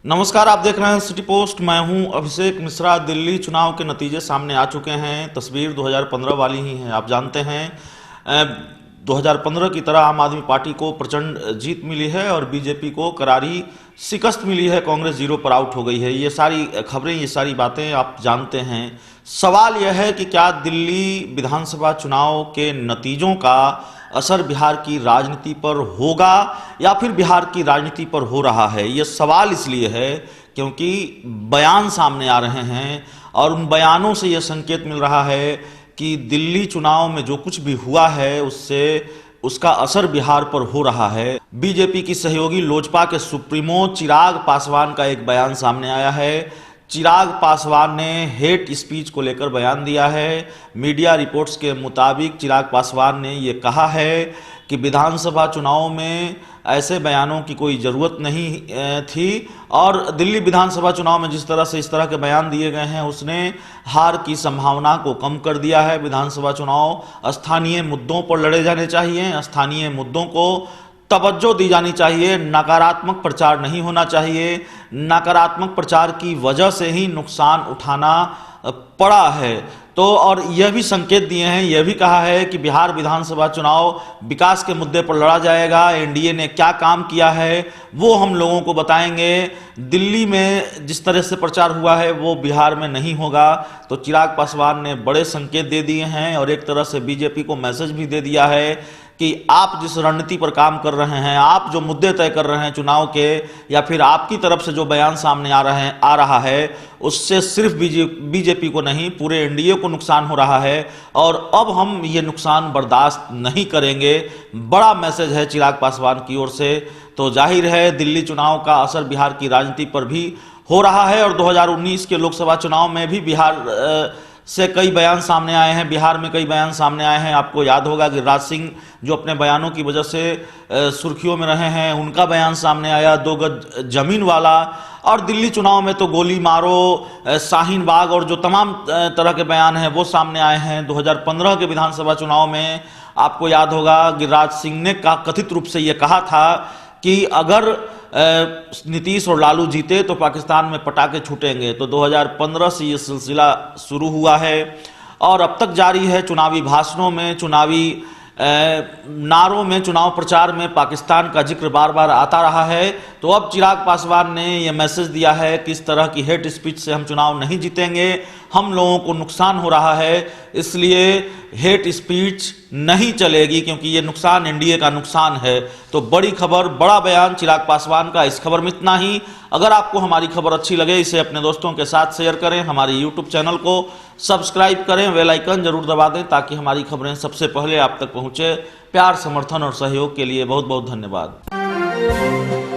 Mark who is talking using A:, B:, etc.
A: नमस्कार, आप देख रहे हैं सिटी पोस्ट। मैं हूं अभिषेक मिश्रा। दिल्ली चुनाव के नतीजे सामने आ चुके हैं। तस्वीर 2015 वाली ही है। आप जानते हैं 2015 की तरह आम आदमी पार्टी को प्रचंड जीत मिली है और बीजेपी को करारी शिकस्त मिली है। कांग्रेस जीरो पर आउट हो गई है। ये सारी खबरें, ये सारी बातें आप जानते हैं। सवाल यह है कि क्या दिल्ली विधानसभा चुनाव के नतीजों का असर बिहार की राजनीति पर होगा या फिर बिहार की राजनीति पर हो रहा है। यह सवाल इसलिए है क्योंकि बयान सामने आ रहे हैं और उन बयानों से यह संकेत मिल रहा है कि दिल्ली चुनाव में जो कुछ भी हुआ है उससे उसका असर बिहार पर हो रहा है। बीजेपी की सहयोगी लोजपा के सुप्रीमो चिराग पासवान का एक बयान सामने आया है। चिराग पासवान ने हेट स्पीच को लेकर बयान दिया है। मीडिया रिपोर्ट्स के मुताबिक चिराग पासवान ने ये कहा है कि विधानसभा चुनाव में ऐसे बयानों की कोई ज़रूरत नहीं थी और दिल्ली विधानसभा चुनाव में जिस तरह से इस तरह के बयान दिए गए हैं उसने हार की संभावना को कम कर दिया है। विधानसभा चुनाव स्थानीय मुद्दों पर लड़े जाने चाहिए, स्थानीय मुद्दों को तवज्जो दी जानी चाहिए, नकारात्मक प्रचार नहीं होना चाहिए। नकारात्मक प्रचार की वजह से ही नुकसान उठाना पड़ा है। तो और यह भी संकेत दिए हैं, यह भी कहा है कि बिहार विधानसभा चुनाव विकास के मुद्दे पर लड़ा जाएगा। एनडीए ने क्या काम किया है वो हम लोगों को बताएंगे। दिल्ली में जिस तरह से प्रचार हुआ है वो बिहार में नहीं होगा। तो चिराग पासवान ने बड़े संकेत दे दिए हैं और एक तरह से बीजेपी को मैसेज भी दे दिया है कि आप जिस रणनीति पर काम कर रहे हैं, आप जो मुद्दे तय कर रहे हैं चुनाव के, या फिर आपकी तरफ से जो बयान सामने आ रहा है उससे सिर्फ बीजेपी को नहीं पूरे एनडीए को नुकसान हो रहा है और अब हम ये नुकसान बर्दाश्त नहीं करेंगे। बड़ा मैसेज है चिराग पासवान की ओर से। तो जाहिर है दिल्ली चुनाव का असर बिहार की राजनीति पर भी हो रहा है और 2019 के लोकसभा चुनाव में भी बिहार से कई बयान सामने आए हैं। बिहार में कई बयान सामने आए हैं। आपको याद होगा कि गिरिराज सिंह जो अपने बयानों की वजह से सुर्खियों में रहे हैं, उनका बयान सामने आया 2 गज जमीन वाला। और दिल्ली चुनाव में तो गोली मारो, शाहीन बाग और जो तमाम तरह के बयान हैं वो सामने आए हैं। 2015 के विधानसभा चुनाव में आपको याद होगा गिरिराज सिंह ने कथित रूप से ये कहा था कि अगर नीतीश और लालू जीते तो पाकिस्तान में पटाखे छूटेंगे। तो 2015 से ये सिलसिला शुरू हुआ है और अब तक जारी है। चुनावी भाषणों में, चुनावी नारों में, चुनाव प्रचार में पाकिस्तान का जिक्र बार बार आता रहा है। तो अब चिराग पासवान ने यह मैसेज दिया है कि इस तरह की हेट स्पीच से हम चुनाव नहीं जीतेंगे, हम लोगों को नुकसान हो रहा है, इसलिए हेट स्पीच नहीं चलेगी क्योंकि ये नुकसान एनडीए का नुकसान है। तो बड़ी खबर, बड़ा बयान चिराग पासवान का। इस खबर में इतना ही। अगर आपको हमारी खबर अच्छी लगे इसे अपने दोस्तों के साथ शेयर करें, हमारे यूट्यूब चैनल को सब्सक्राइब करें, बेल आइकन जरूर दबा दें ताकि हमारी खबरें सबसे पहले आप तक पहुंचे। प्यार, समर्थन और सहयोग के लिए बहुत बहुत धन्यवाद।